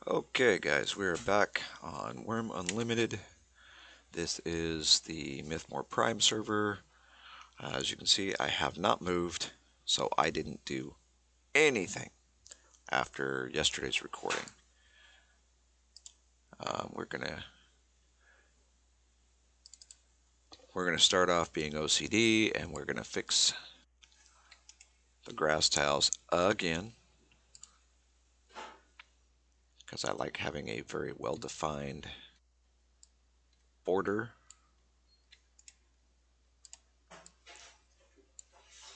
Okay guys, we're back on Wurm Unlimited. This is the Mythmore Prime server. As you can see, I have not moved, so I didn't do anything after yesterday's recording. We're gonna start off being OCD, and we're gonna fix the grass tiles again because I like having a very well-defined border.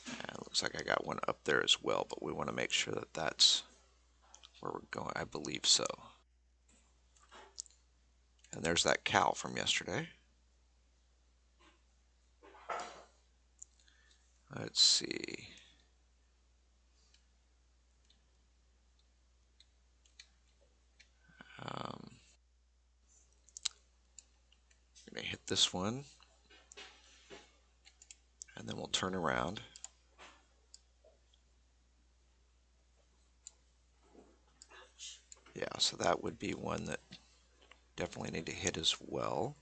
And it looks like I got one up there as well, but we want to make sure that that's where we're going. I believe so. And there's that cow from yesterday. Let's see. I'm going to hit this one, and then we'll turn around. Yeah, so that would be one that definitely need to hit as well.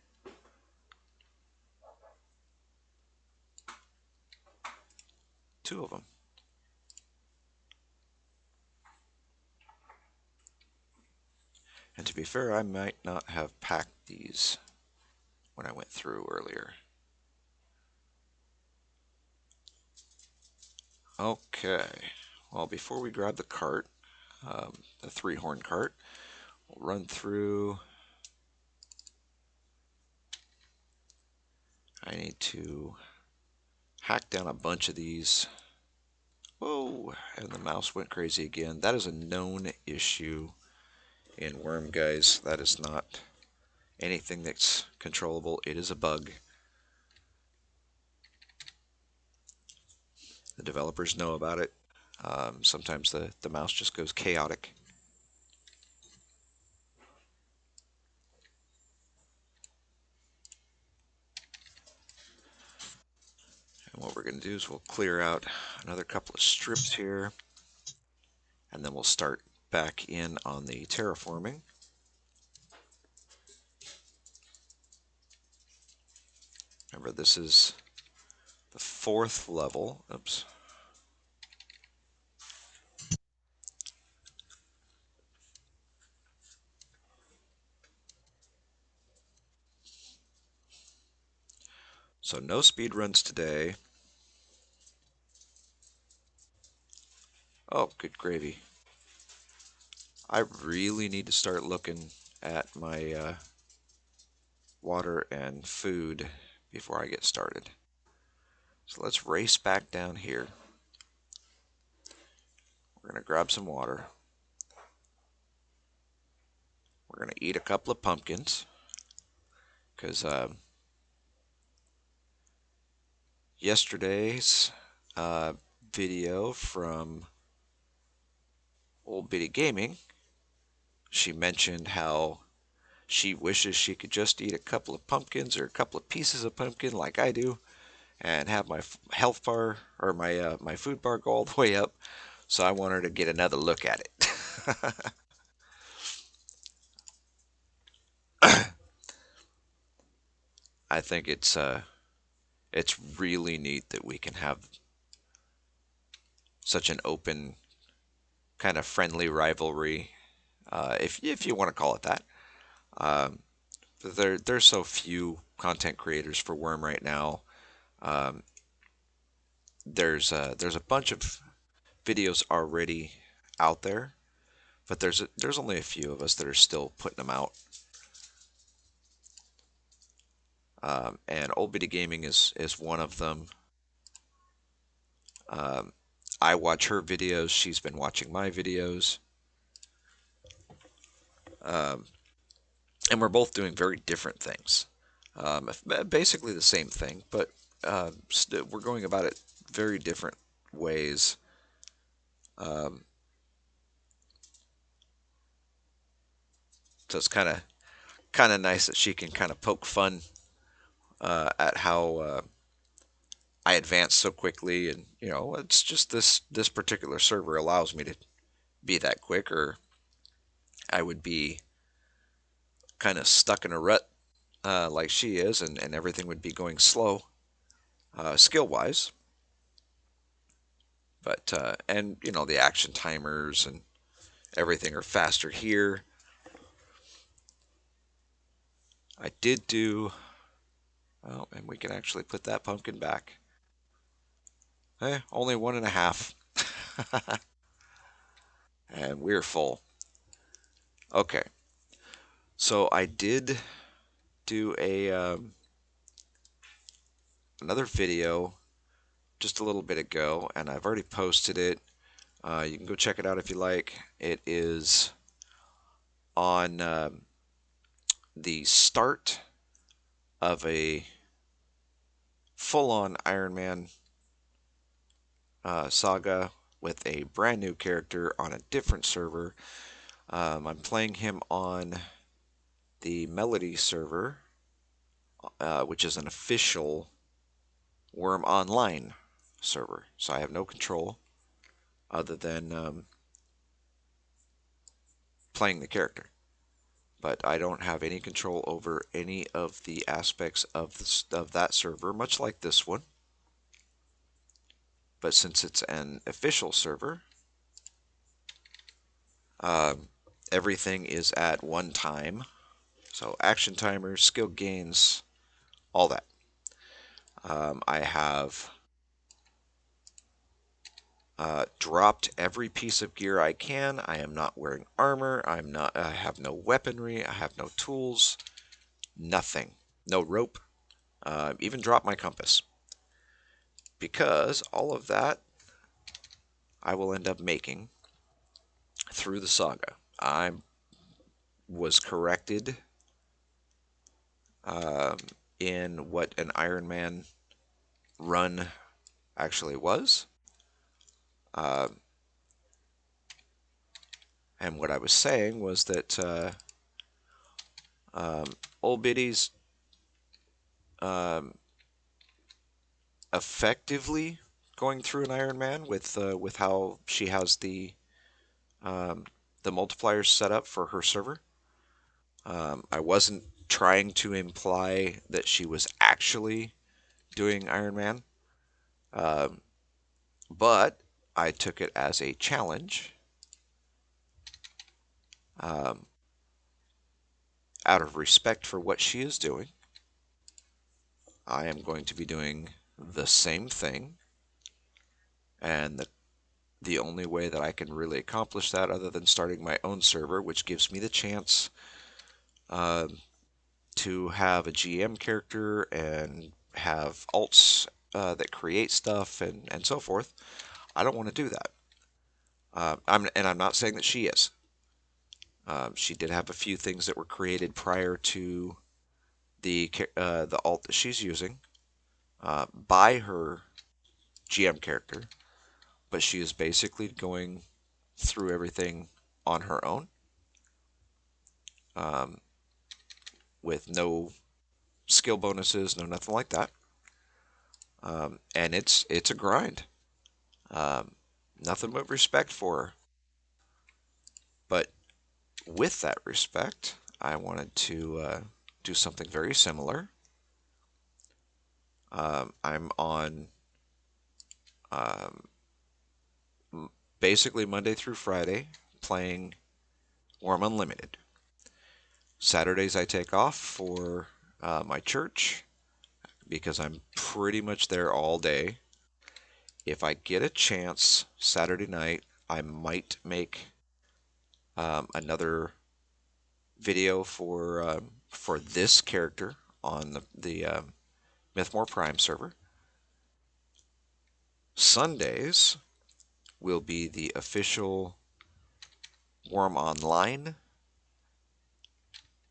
Two of them. And to be fair, I might not have packed these when I went through earlier. Okay, well, before we grab the cart, the 3-horn cart, we'll run through. I need to hack down a bunch of these. Whoa, and the mouse went crazy again. That is a known issue in Wurm, guys. That is not anything that's controllable. It is a bug. The developers know about it. Sometimes the mouse just goes chaotic. And what we're going to do is we'll clear out another couple of strips here, and then we'll start back in on the terraforming. Remember, this is the 4th level. Oops. So no speed runs today. Oh, good gravy. I really need to start looking at my water and food before I get started. So let's race back down here. We're going to grab some water. We're going to eat a couple of pumpkins because yesterday's video from Old Bitty Gaming, she mentioned how she wishes she could just eat a couple of pumpkins or a couple of pieces of pumpkin like I do and have my health bar or my food bar go all the way up. So I want her to get another look at it. I think it's really neat that we can have such an open, kind of friendly rivalry, if you want to call it that. Um, there's so few content creators for Wurm right now. Um, there's a bunch of videos already out there, but there's only a few of us that are still putting them out. And Old Bitty Gaming is one of them. Um, I watch her videos. She's been watching my videos. Um, and we're both doing very different things. Basically the same thing, but we're going about it very different ways. Um, so it's kind of nice that she can kind of poke fun at how I advance so quickly, and it's just this particular server allows me to be that quick, or I would be kind of stuck in a rut like she is, and everything would be going slow skill wise. But and the action timers and everything are faster here. I did do, well, and we can actually put that pumpkin back. Only one and a half. And we're full. Okay, so I did do a another video just a little bit ago, and I've already posted it. You can go check it out if you like. It is on the start of a full-on Iron Man saga with a brand new character on a different server. I'm playing him on the Melody server, which is an official Wurm Online server. So I have no control other than playing the character. But I don't have any control over any of the aspects of that server, much like this one. But since it's an official server, everything is at one time. So action timers, skill gains, all that. I have dropped every piece of gear I can. I am not wearing armor. I have no weaponry. I have no tools. Nothing. No rope. Even dropped my compass. Because all of that I will end up making through the saga. I was corrected um, in what an Iron Man run actually was. Uh, and what I was saying was that um, old biddies um, effectively going through an Iron Man with how she has um, the multipliers set up for her server. I wasn't trying to imply that she was actually doing Iron Man, um, but I took it as a challenge um, out of respect for what she is doing. I am going to be doing the same thing, and the only way that I can really accomplish that, other than starting my own server, which gives me the chance uh, to have a GM character and have alts that create stuff and so forth. I don't want to do that. I'm not saying that she is. She did have a few things that were created prior to the alt that she's using by her GM character, but she is basically going through everything on her own um, with no skill bonuses, no nothing like that. And it's a grind. Um, Nothing but respect for her. But with that respect, I wanted to do something very similar. I'm on um, basically Monday through Friday playing Wurm Unlimited. Saturdays I take off for my church because I'm pretty much there all day. If I get a chance Saturday night, I might make another video for this character on the Mythmore Prime server. Sundays will be the official Wurm Online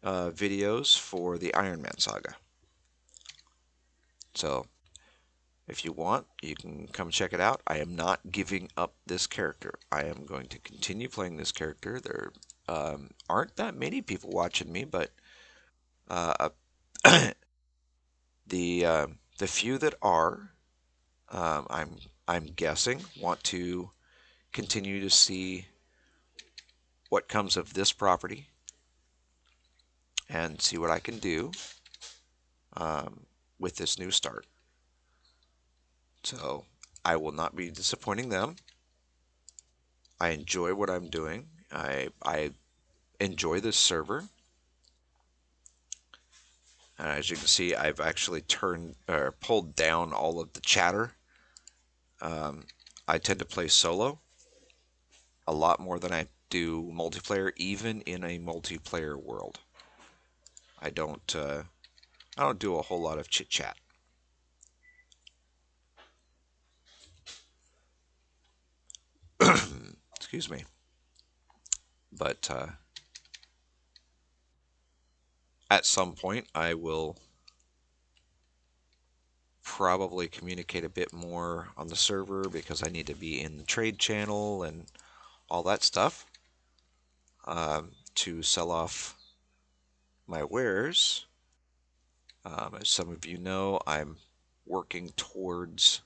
videos for the Iron Man saga. So if you want, you can come check it out. I am not giving up this character. I am going to continue playing this character. There aren't that many people watching me, but uh, the few that are, I'm guessing, want to continue to see what comes of this property and see what I can do with this new start. So I will not be disappointing them. I enjoy what I'm doing. I enjoy this server. As you can see, I've actually turned or pulled down all of the chatter. I tend to play solo a lot more than I do multiplayer, even in a multiplayer world. I don't uh, I don't do a whole lot of chit chat. Excuse me. But at some point, I will probably communicate a bit more on the server because I need to be in the trade channel and all that stuff to sell off my wares. As some of you know, I'm working towards.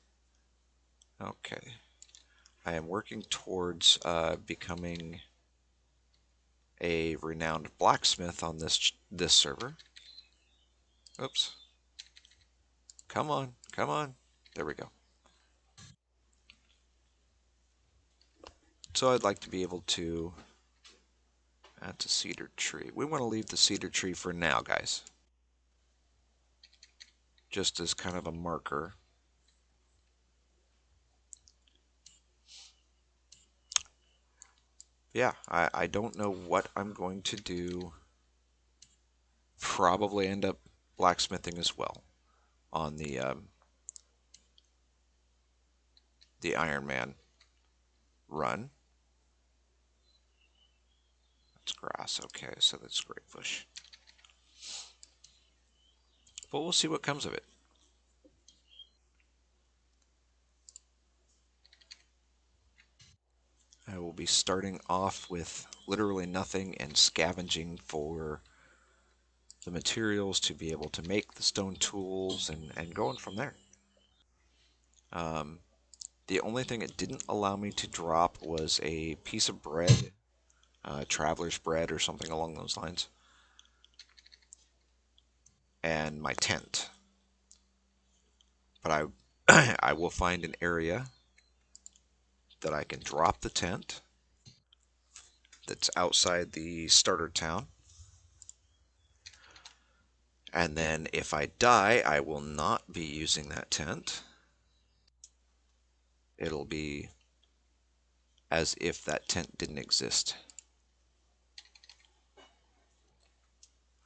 Okay, I am working towards becoming a renowned blacksmith on this server. Oops. Come on, come on. There we go. So I'd like to be able to. That's a cedar tree. We want to leave the cedar tree for now, guys. Just as kind of a marker. Yeah, I don't know what I'm going to do. Probably end up blacksmithing as well on the Iron Man run. That's grass. Okay, so that's great bush. But we'll see what comes of it. I will be starting off with literally nothing and scavenging for the materials to be able to make the stone tools and going from there. Um, the only thing it didn't allow me to drop was a piece of bread, traveler's bread or something along those lines, and my tent. But I will find an area that I can drop the tent that's outside the starter town. And then if I die, I will not be using that tent. It'll be as if that tent didn't exist.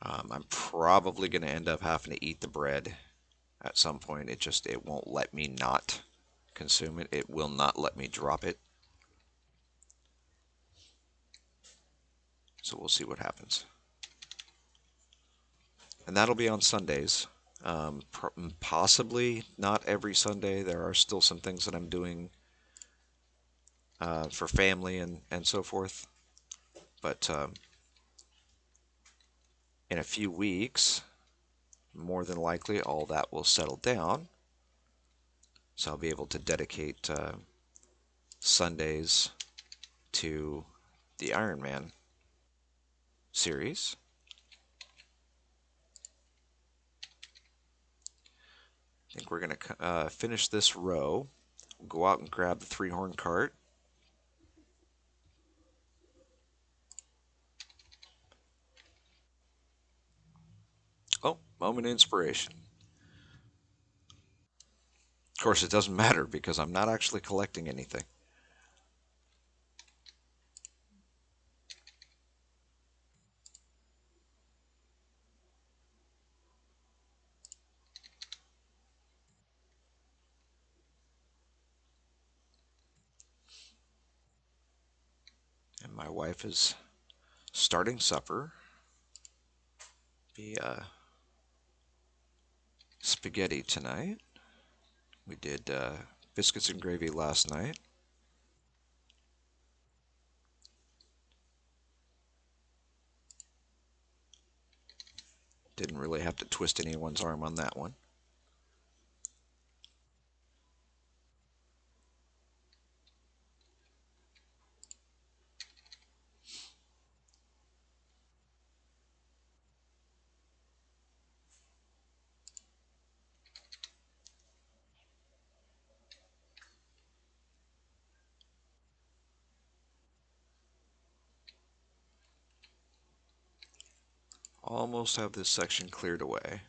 I'm probably going to end up having to eat the bread at some point. It won't let me not consume it. It will not let me drop it. So we'll see what happens. And that'll be on Sundays. Possibly not every Sunday. There are still some things that I'm doing for family and so forth. But in a few weeks, more than likely, all that will settle down. So I'll be able to dedicate Sundays to the Iron Man series. I think we're going to finish this row. We'll go out and grab the 3-horn cart. Oh, moment of inspiration. Of course, it doesn't matter because I'm not actually collecting anything. And my wife is starting supper. Be spaghetti tonight. We did biscuits and gravy last night. Didn't really have to twist anyone's arm on that one. almost have this section cleared away.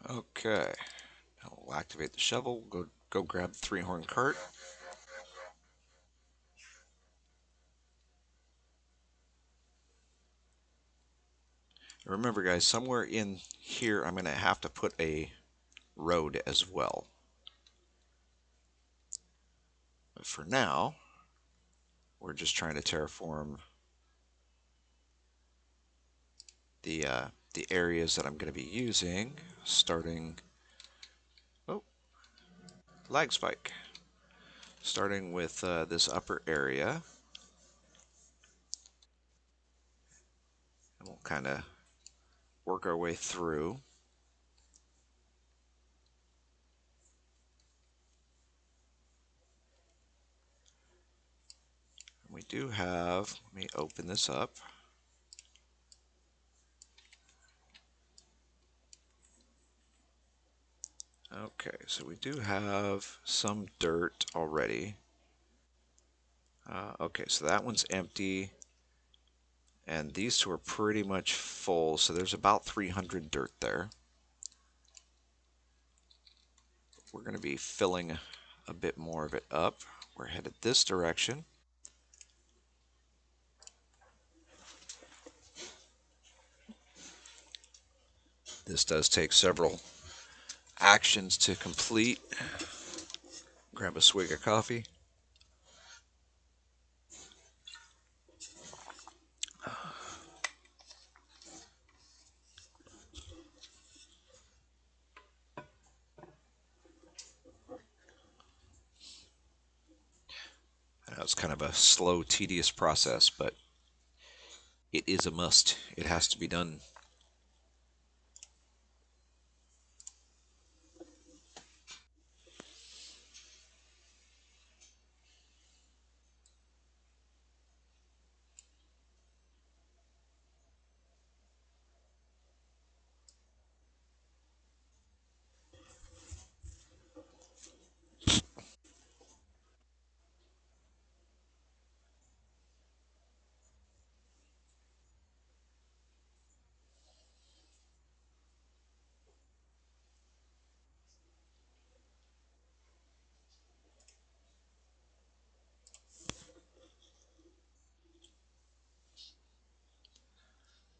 Okay, now we'll activate the shovel. Go grab the three-horn cart. Remember, guys, somewhere in here I'm going to have to put a road as well. But for now, we're just trying to terraform the areas that I'm going to be using, starting. Oh, lag spike. Starting with this upper area, and we'll kind of work our way through. We do have, let me open this up. Okay, so we do have some dirt already. Okay, so that one's empty, and these two are pretty much full, so there's about 300 dirt there. We're going to be filling a bit more of it up. We're headed this direction. This does take several actions to complete. Grab a swig of coffee. I know it's kind of a slow, tedious process, but it is a must. It has to be done.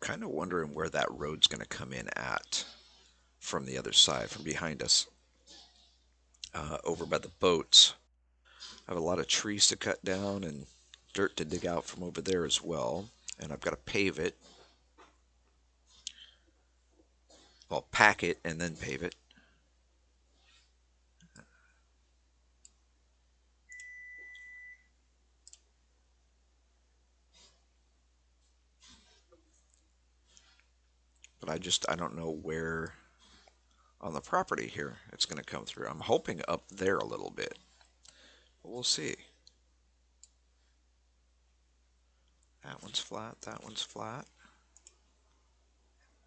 Kind of wondering where that road's going to come in at from the other side, from behind us. Over by the boats. I have a lot of trees to cut down and dirt to dig out from over there as well. And I've got to pave it. Well, pack it and then pave it. But I don't know where on the property here it's going to come through. I'm hoping up there a little bit. But we'll see. That one's flat. That one's flat. I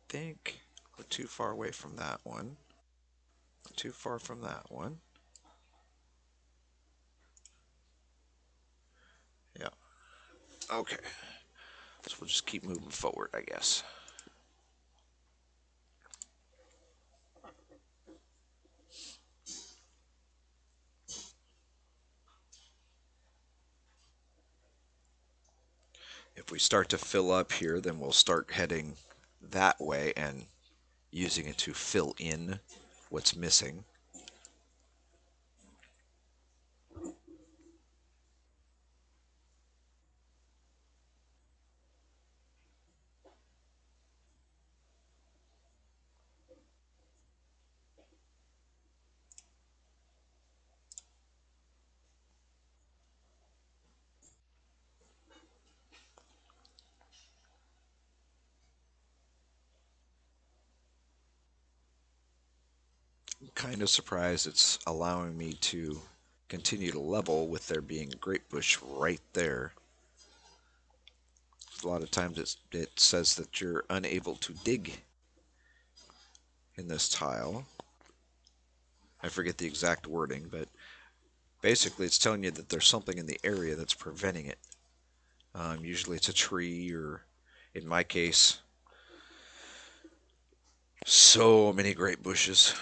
think we're too far away from that one. Too far from that one. Yeah. Okay. So we'll just keep moving forward, I guess. If we start to fill up here, then we'll start heading that way and using it to fill in what's missing. Kind of surprised it's allowing me to continue to level with there being a grape bush right there. A lot of times it says that you're unable to dig in this tile. I forget the exact wording, but basically it's telling you that there's something in the area that's preventing it. Usually it's a tree, or in my case, so many grape bushes.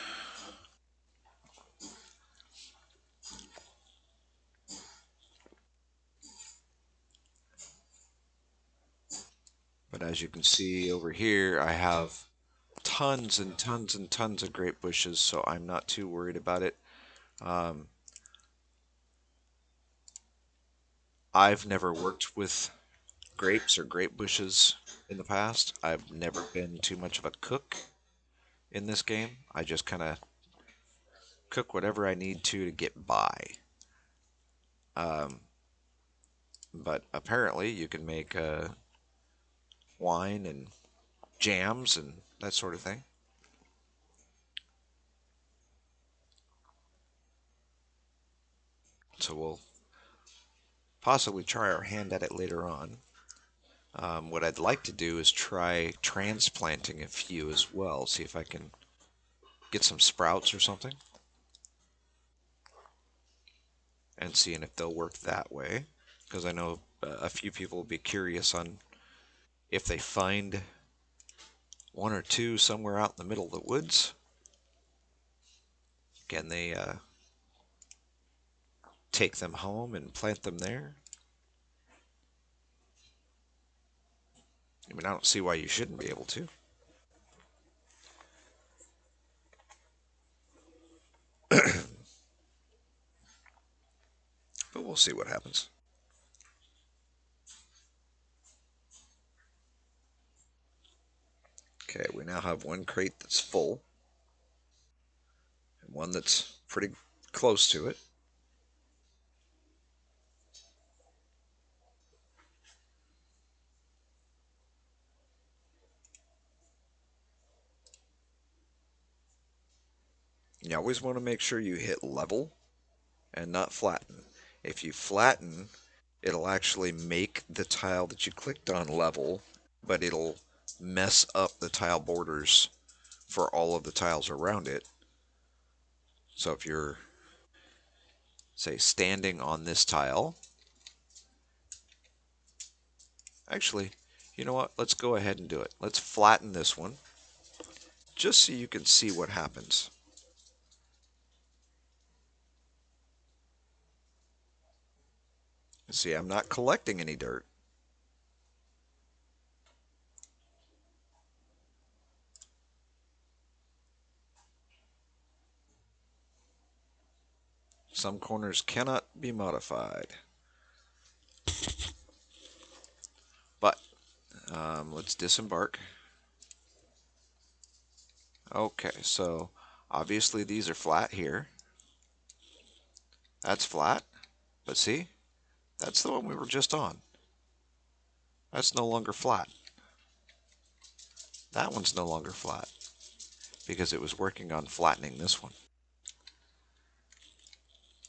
But as you can see over here, I have tons and tons and tons of grape bushes, so I'm not too worried about it. Um, I've never worked with grapes or grape bushes in the past. I've never been too much of a cook in this game. I just kind of cook whatever I need to get by. Um, but apparently, you can make wine and jams and that sort of thing. So we'll possibly try our hand at it later on. What I'd like to do is try transplanting a few as well, see if I can get some sprouts or something, and seeing if they'll work that way. Because I know a few people will be curious on if they find one or two somewhere out in the middle of the woods, can they take them home and plant them there? I mean, I don't see why you shouldn't be able to. But we'll see what happens. Okay, we now have one crate that's full and one that's pretty close to it. You always want to make sure you hit level and not flatten. If you flatten, it'll actually make the tile that you clicked on level, but it'll mess up the tile borders for all of the tiles around it. So if you're, say, standing on this tile, actually, you know what? Let's go ahead and do it. Let's flatten this one just so you can see what happens. See, I'm not collecting any dirt. Some corners cannot be modified. But let's disembark. Okay, so obviously these are flat here. That's flat. But see, that's the one we were just on. That's no longer flat. That one's no longer flat because it was working on flattening this one.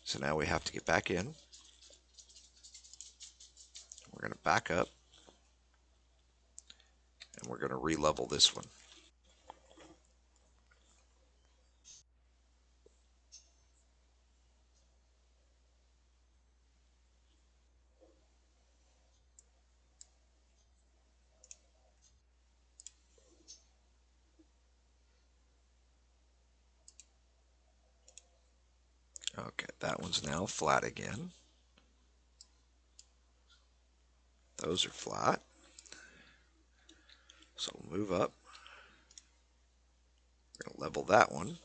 So now we have to get back in. We're going to back up and we're going to re-level this one. Okay, that one's now flat again. Those are flat. So we'll move up. We're going to level that one.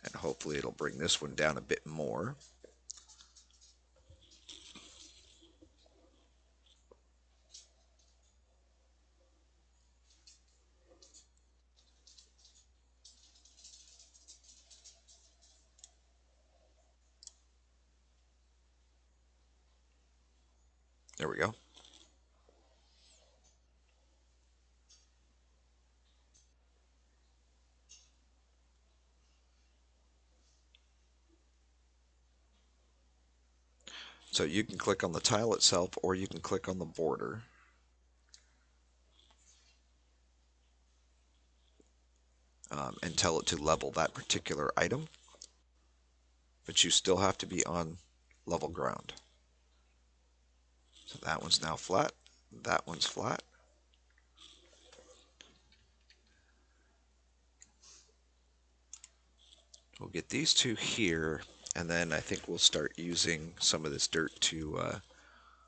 And hopefully it'll bring this one down a bit more. There we go. So you can click on the tile itself, or you can click on the border. And tell it to level that particular item, but you still have to be on level ground. So that one's now flat, that one's flat. We'll get these two here, and then I think we'll start using some of this dirt to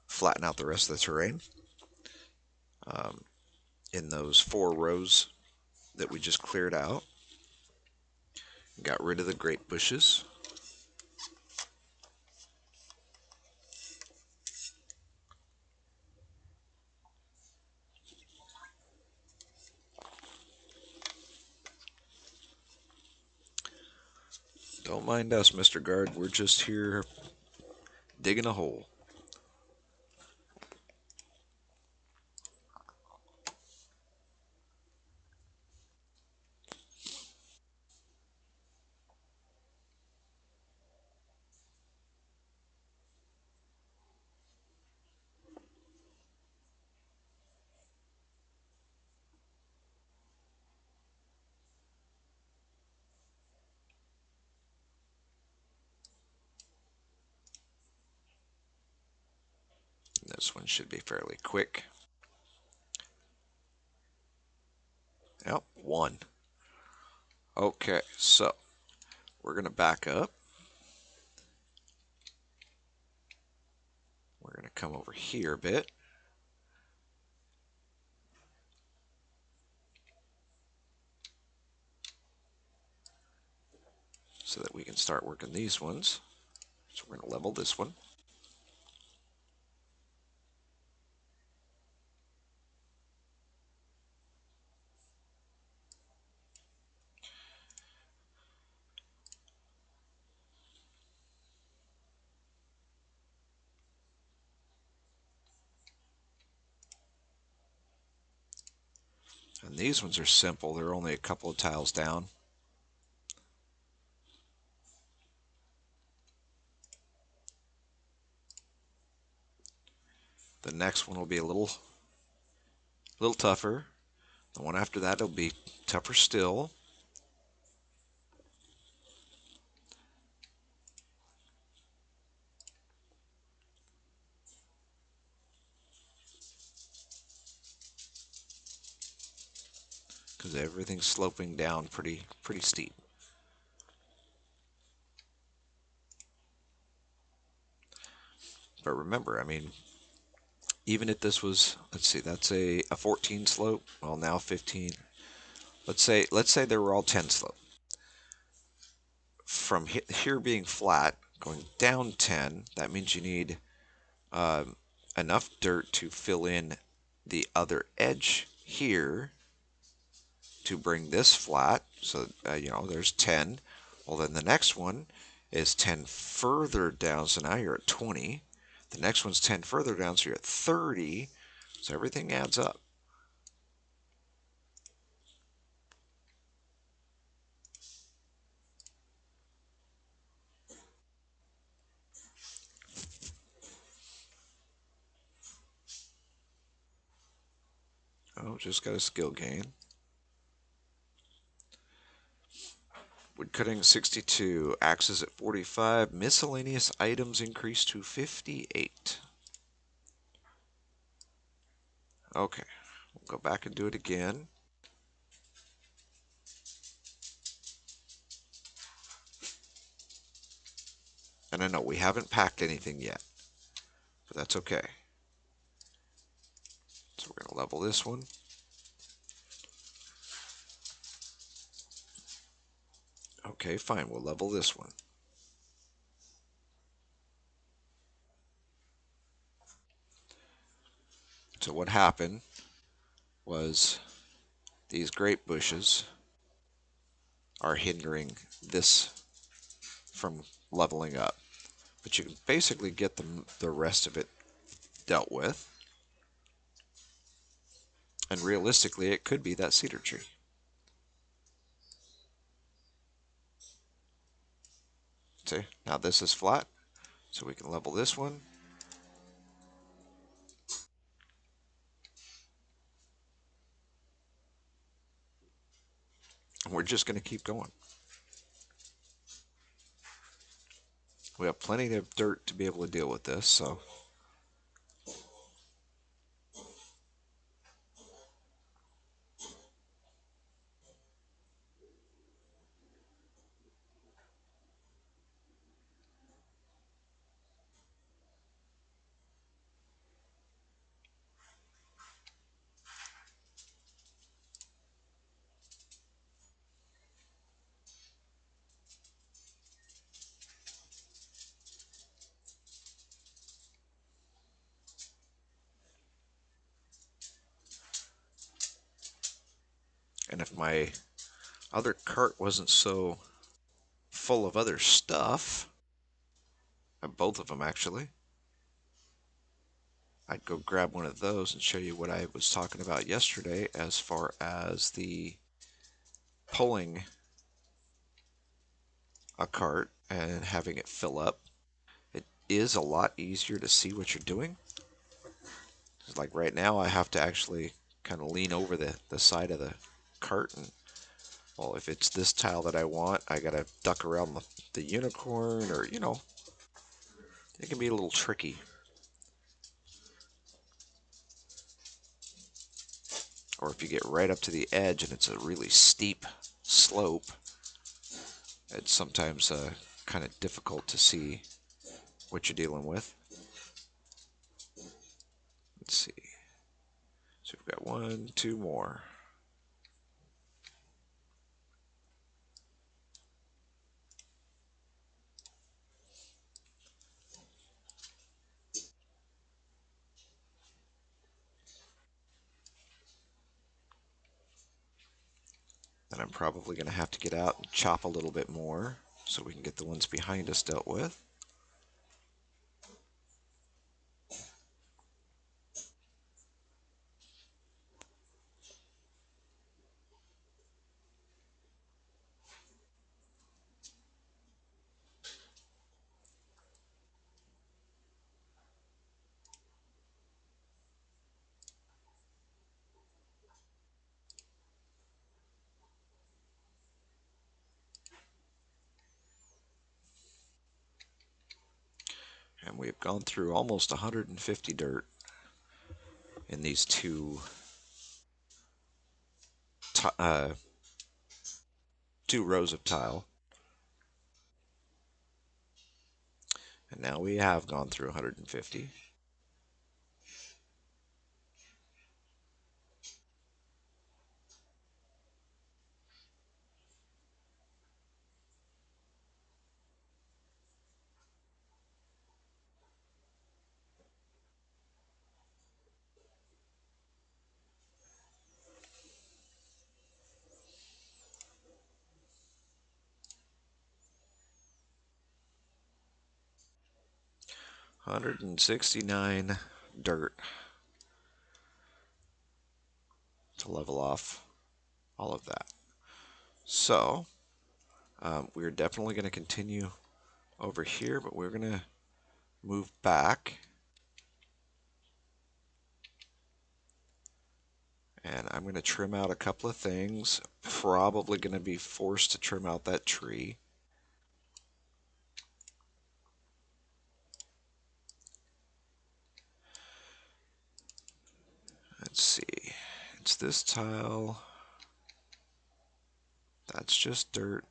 flatten out the rest of the terrain. In those 4 rows that we just cleared out, got rid of the grape bushes. Don't mind us, Mr. Guard, we're just here digging a hole. This one should be fairly quick. Yep, 1. Okay, so we're going to back up. We're going to come over here a bit. So that we can start working these ones. So we're going to level this one. And these ones are simple. They're only a couple of tiles down. The next one will be a little tougher. The one after that will be tougher still. Because everything's sloping down pretty steep. But remember, I mean, even if this was, let's see, that's a 14 slope. Well, now 15. Let's say they were all 10 slope. From here being flat, going down 10, that means you need enough dirt to fill in the other edge here to bring this flat. So, there's 10. Well, then the next one is 10 further down. So now you're at 20. The next one's 10 further down. So you're at 30. So everything adds up. Oh, just got a skill gain. Wood cutting 62, axes at 45, miscellaneous items increased to 58. Okay, we'll go back and do it again. And I know we haven't packed anything yet, but that's okay. So we're going to level this one. Okay, fine, we'll level this one. So what happened was these grape bushes are hindering this from leveling up. But you can basically get the rest of it dealt with. And realistically, it could be that cedar tree. See, now this is flat, so we can level this one. And we're just going to keep going. We have plenty of dirt to be able to deal with this, so. And if my other cart wasn't so full of other stuff, both of them actually, I'd go grab one of those and show you what I was talking about yesterday as far as the pulling a cart and having it fill up. It is a lot easier to see what you're doing. Like right now, I have to actually kind of lean over the side of the cart. And, well, if it's this tile that I want, I got to duck around the unicorn, or, it can be a little tricky. Or if you get right up to the edge and it's a really steep slope, it's sometimes kind of difficult to see what you're dealing with. Let's see. So we've got one, two more. Then I'm probably going to have to get out and chop a little bit more so we can get the ones behind us dealt with. And we've gone through almost 150 dirt in these two rows of tile. And now we have gone through 150. $169 dirt to level off all of that. So we're definitely going to continue over here, but we're going to move back. And I'm going to trim out a couple of things. Probably going to be forced to trim out that tree. Let's see. It's this tile. That's just dirt.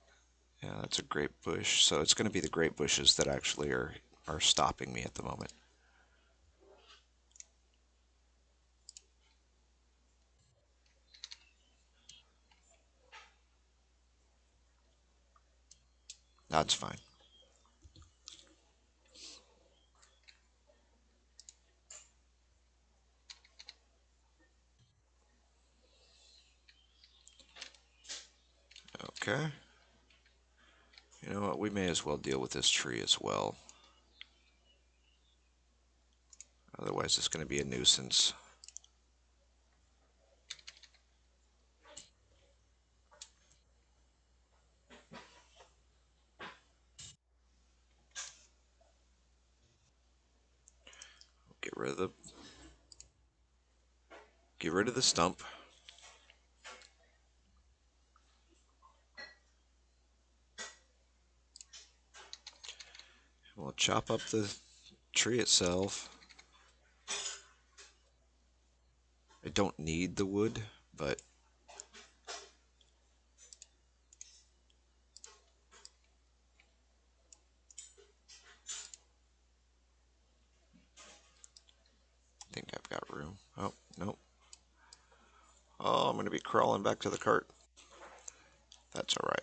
Yeah, that's a grape bush. So it's going to be the grape bushes that actually are stopping me at the moment. That's fine. Okay. You know what? We may as well deal with this tree as well. Otherwise, it's going to be a nuisance. Get rid of the stump. We'll chop up the tree itself. I don't need the wood, but I think I've got room. Oh, nope. Oh, I'm going to be crawling back to the cart. That's all right.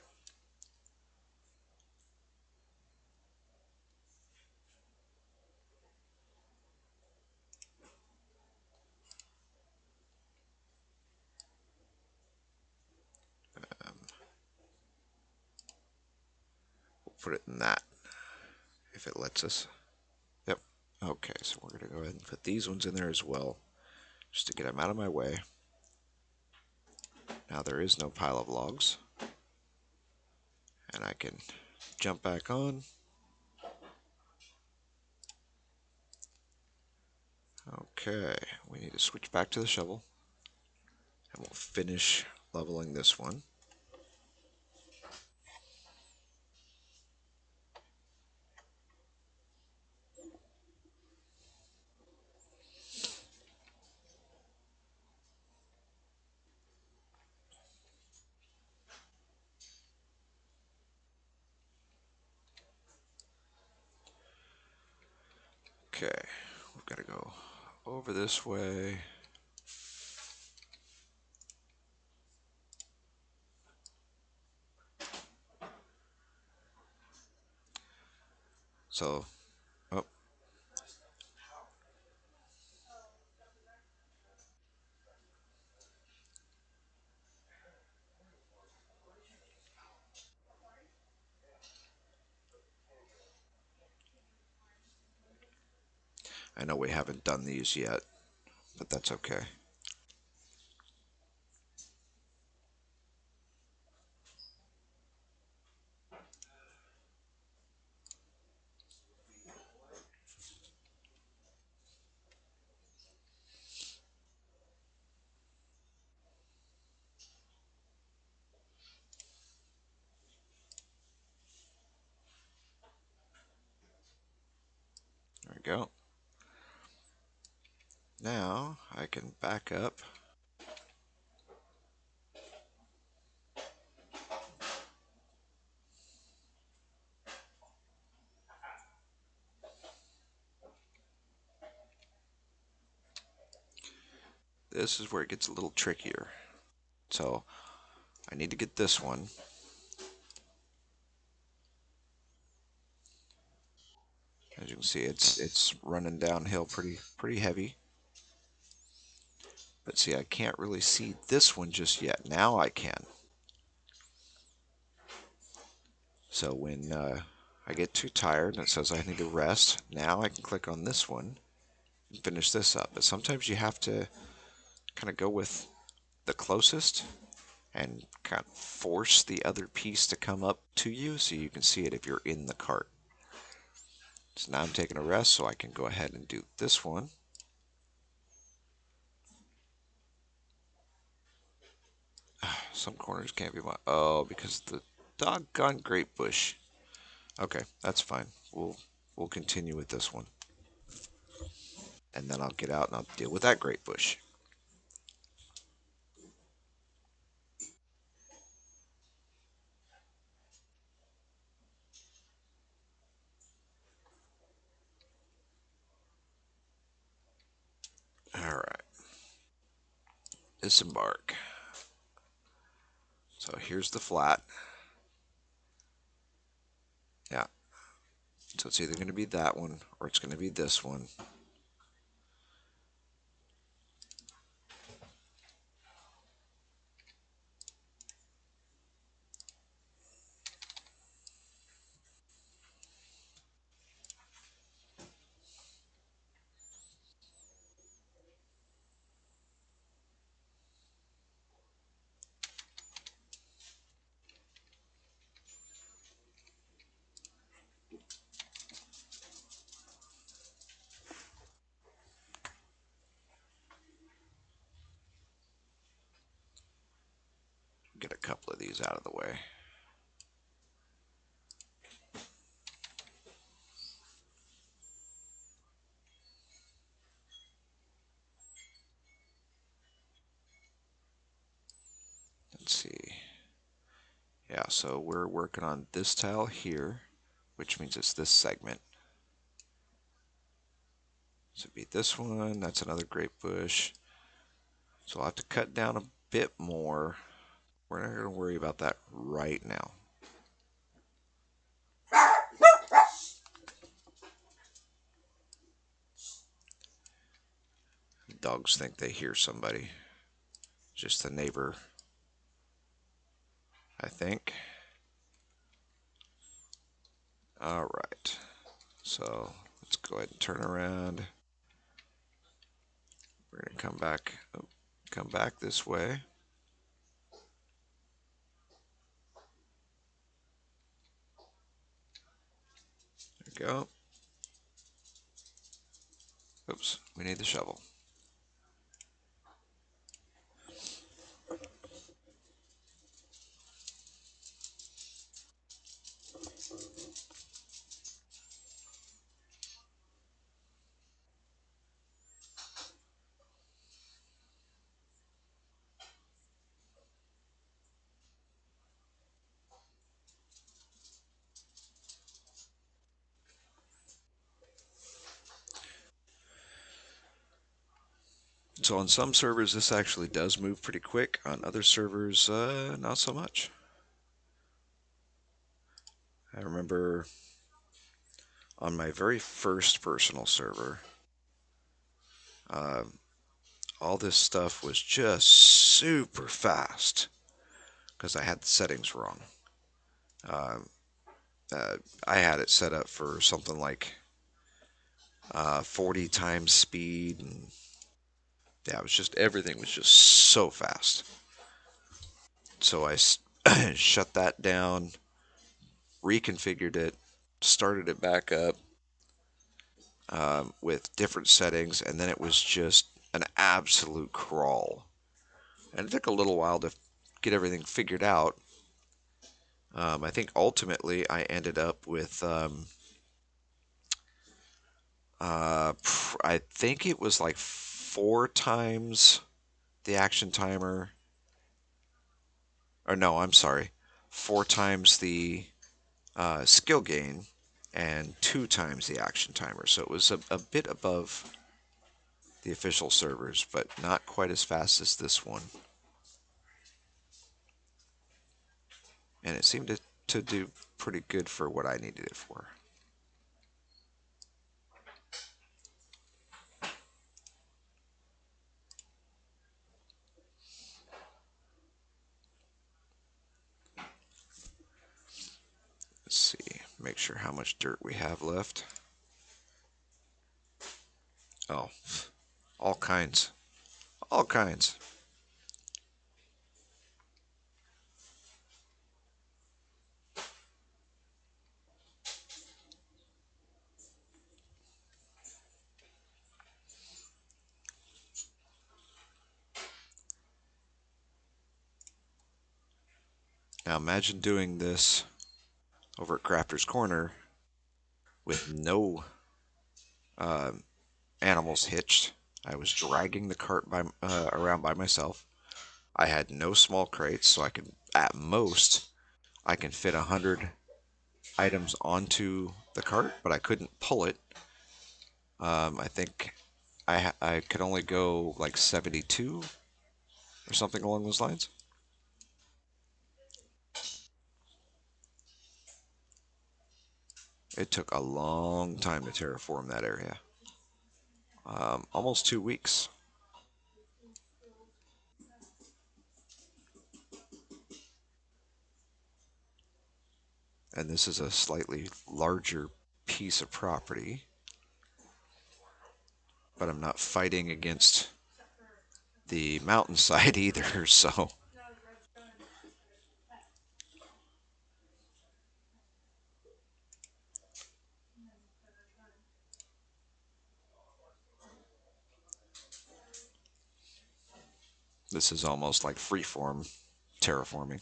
We'll put it in that if it lets us. Yep. Okay, so we're going to go ahead and put these ones in there as well, just to get them out of my way. Now there is no pile of logs, and I can jump back on. Okay, we need to switch back to the shovel, and we'll finish leveling this one. Okay, we've got to go over this way. So, oh, I know we haven't done these yet, but that's okay. There we go. Now I can back up. This is where it gets a little trickier. So I need to get this one. As you can see, it's running downhill pretty heavy. But see, I can't really see this one just yet. Now I can. So when I get too tired and it says I need to rest, now I can click on this one and finish this up. But sometimes you have to kind of go with the closest and kind of force the other piece to come up to you so you can see it if you're in the cart. So now I'm taking a rest so I can go ahead and do this one. Some corners can't be my... Oh, because the doggone grape bush. Okay, that's fine. We'll continue with this one. And then I'll get out and I'll deal with that grape bush. Alright. Disembark. So here's the flat. Yeah. So it's either going to be that one or it's going to be this one. Get a couple of these out of the way. Yeah, so we're working on this tile here, which means it's this segment. So it'd be this one, that's another grape bush. So I'll have to cut down a bit more. We're not going to worry about that right now. Dogs think they hear somebody. Just the neighbor, I think. All right. So let's go ahead and turn around. We're going to come back this way. There we go. Oops, we need the shovel. So on some servers, this actually does move pretty quick. On other servers, not so much. I remember on my very first personal server, uh, all this stuff was just super fast because I had the settings wrong. Uh, I had it set up for something like 40 times speed, and yeah, it was just everything was just so fast. So I shut that down, reconfigured it, started it back up with different settings, and then it was just an absolute crawl. And it took a little while to get everything figured out. I think ultimately I ended up with, I think it was like 4 times the action timer. Or no, I'm sorry, 4 times the skill gain and 2 times the action timer. So it was a bit above the official servers, but not quite as fast as this one. And it seemed to do pretty good for what I needed it for. Let's see, make sure how much dirt we have left. Oh, all kinds. All kinds. Now imagine doing this over at Crafter's Corner with no uh, animals hitched. I was dragging the cart around by myself. I had no small crates, so I could, at most, I can fit 100 items onto the cart, but I couldn't pull it. I think I could only go like 72 or something along those lines. It took a long time to terraform that area. Almost 2 weeks. And this is a slightly larger piece of property, but I'm not fighting against the mountainside either, so this is almost like freeform terraforming.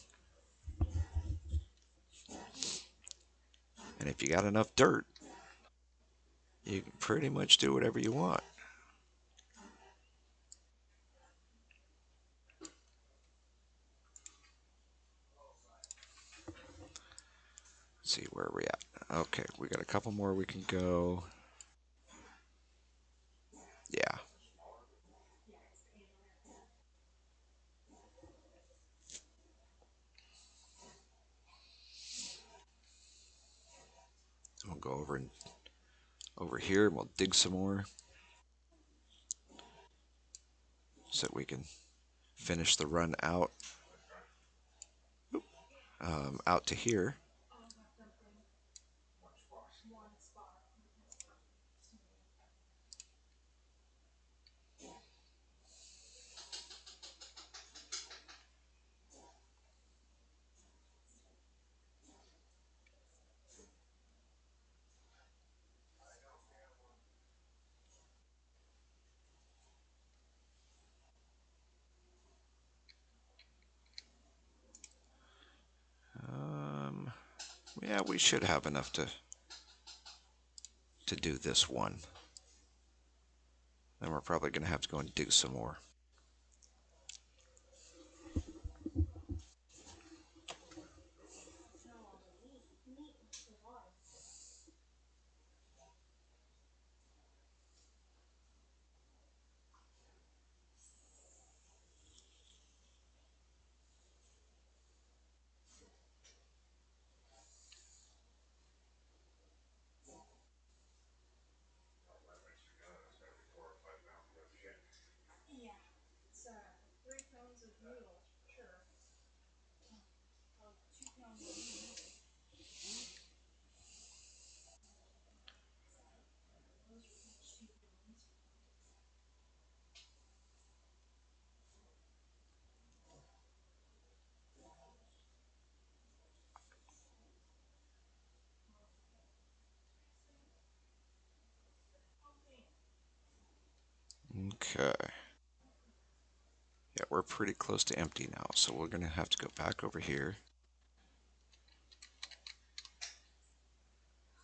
And if you got enough dirt, you can pretty much do whatever you want. couple more we can go. Yeah. We'll go over here and we'll dig some more so that we can finish the run out to here. Um, yeah, we should have enough to do this one. Then we're probably going to have to go and dig some more. Okay. Yeah, we're pretty close to empty now, so we're going to have to go back over here.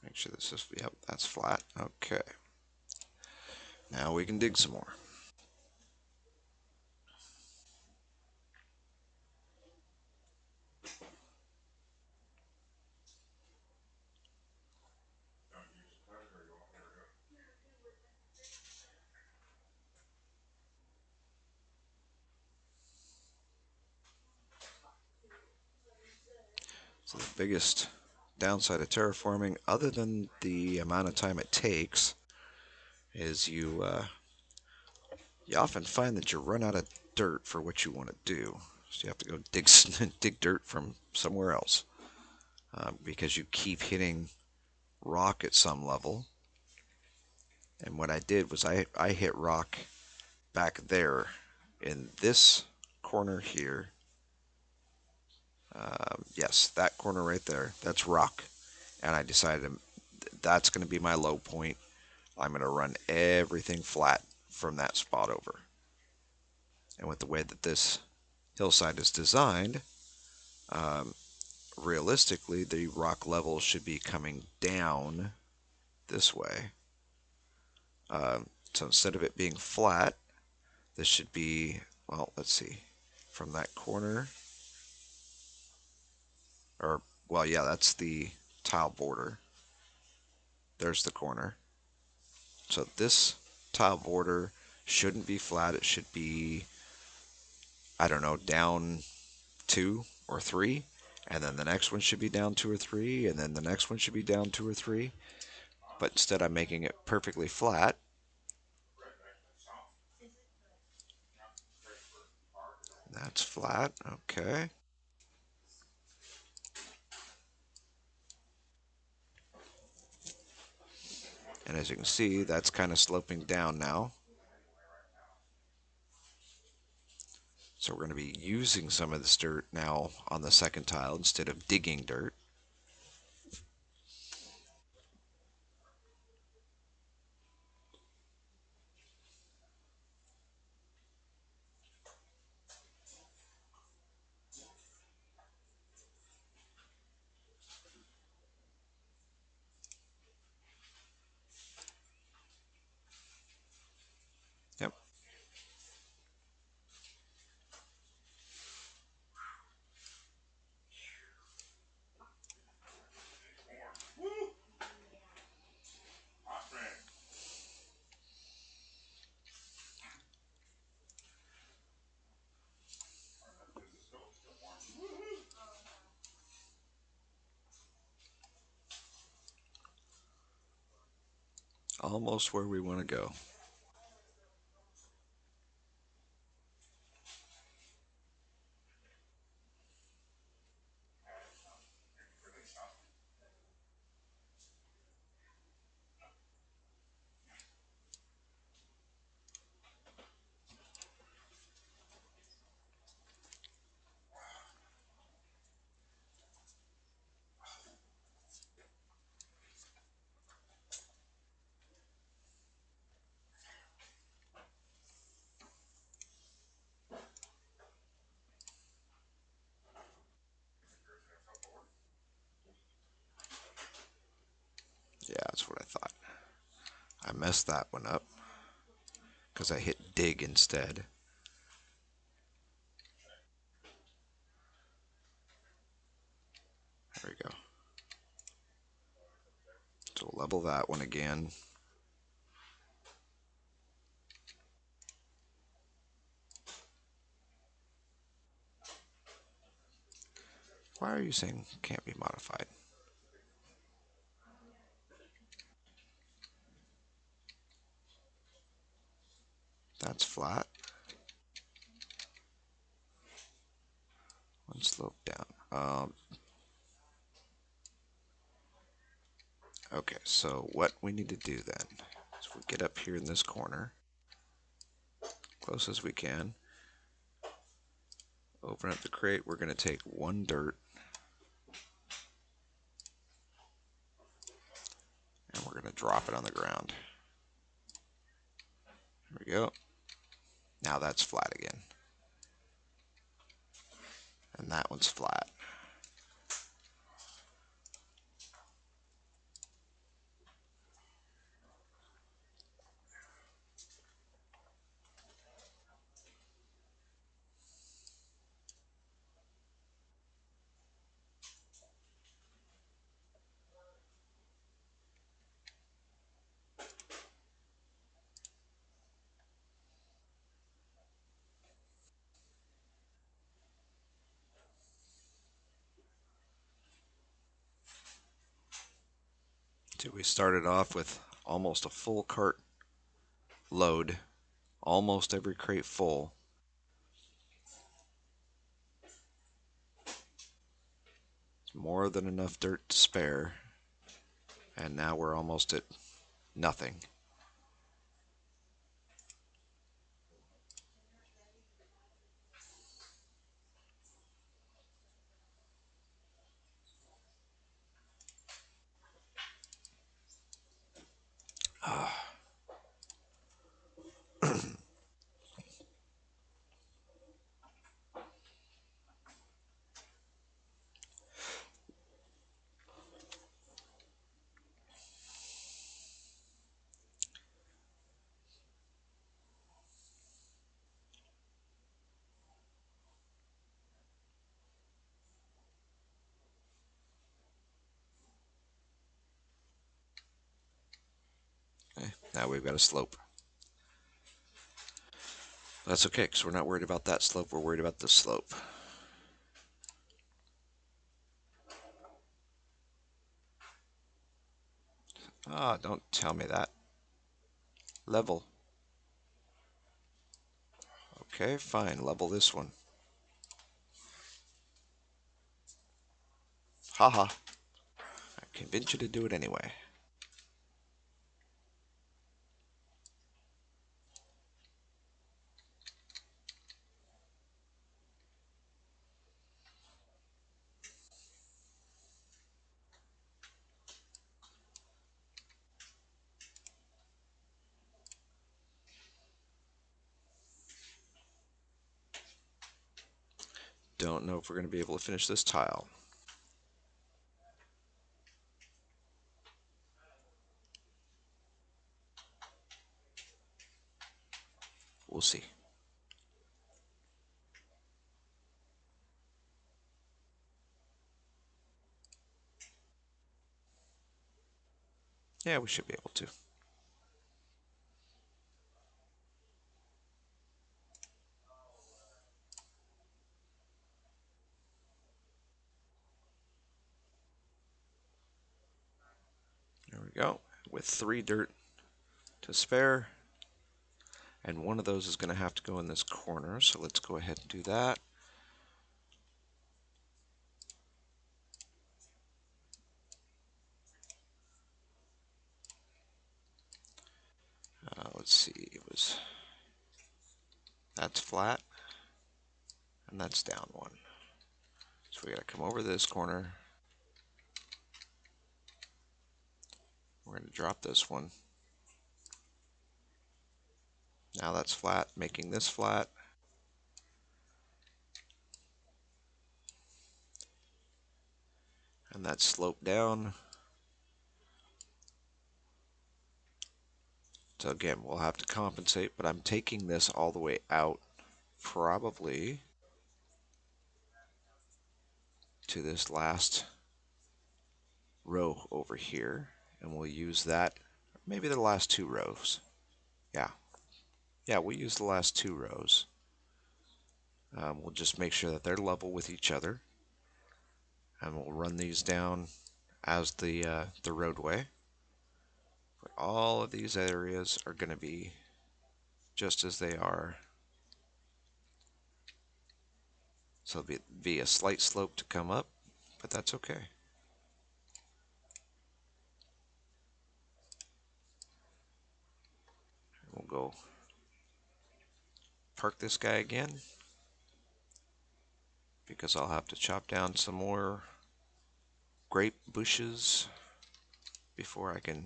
Make sure this is, yep, that's flat. Okay. Now we can dig some more. So the biggest downside of terraforming, other than the amount of time it takes, is you often find that you run out of dirt for what you want to do. So you have to go dig dig dirt from somewhere else because you keep hitting rock at some level. And what I did was I hit rock back there in this corner here. Yes, that corner right there, that's rock. And I decided that's going to be my low point. I'm going to run everything flat from that spot over. And with the way that this hillside is designed, um, realistically, the rock level should be coming down this way. So instead of it being flat, this should be, well, let's see, from that corner, or, well, yeah, that's the tile border. There's the corner. So this tile border shouldn't be flat. It should be, I don't know, down 2 or 3. And then the next one should be down 2 or 3. And then the next one should be down 2 or 3. But instead I'm making it perfectly flat. That's flat. Okay. And as you can see, that's kind of sloping down now. So we're going to be using some of this dirt now on the second tile instead of digging dirt. Yep. Almost where we want to go. Yeah, that's what I thought. I messed that one up because I hit dig instead. There we go. So we'll level that one again. Why are you saying can't be modified? That's flat. One slope down. Okay, so what we need to do then is we get up here in this corner, close as we can, open up the crate. We're going to take one dirt and we're going to drop it on the ground. There we go. Now that's flat again. And that one's flat. So we started off with almost a full cart load, almost every crate full. It's more than enough dirt to spare. And now we're almost at nothing. Okay, now we've got a slope. That's okay, because we're not worried about that slope. We're worried about this slope. Ah, don't tell me that. Level. Okay, fine. Level this one. Haha. I convinced you to do it anyway. Don't know if we're going to be able to finish this tile. We'll see. Yeah, we should be able to. There we go. With 3 dirt to spare. And one of those is going to have to go in this corner, so let's go ahead and do that. Let's see, that's flat, and that's down one. So we got to come over this corner. We're going to drop this one. Now that's flat, making this flat. And that's sloped down. So again, we'll have to compensate, but I'm taking this all the way out, probably to this last row over here, and we'll use that, maybe the last two rows. Yeah, we'll use the last two rows. We'll just make sure that they're level with each other, and we'll run these down as the roadway. But all of these areas are going to be just as they are. So it'll be a slight slope to come up, but that's okay. We'll go park this guy again, because I'll have to chop down some more grape bushes before I can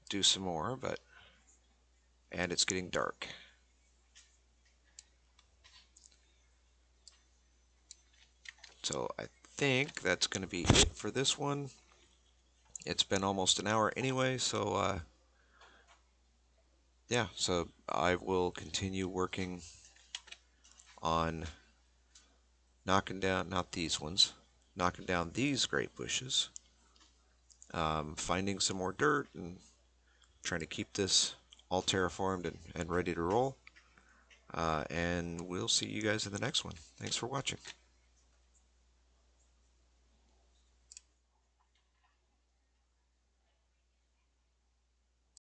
do some more, and it's getting dark. So I think that's going to be it for this one. It's been almost an hour anyway, so yeah, so I will continue working on knocking down, not these ones, knocking down these grape bushes, finding some more dirt, and trying to keep this all terraformed and ready to roll. And we'll see you guys in the next one. Thanks for watching.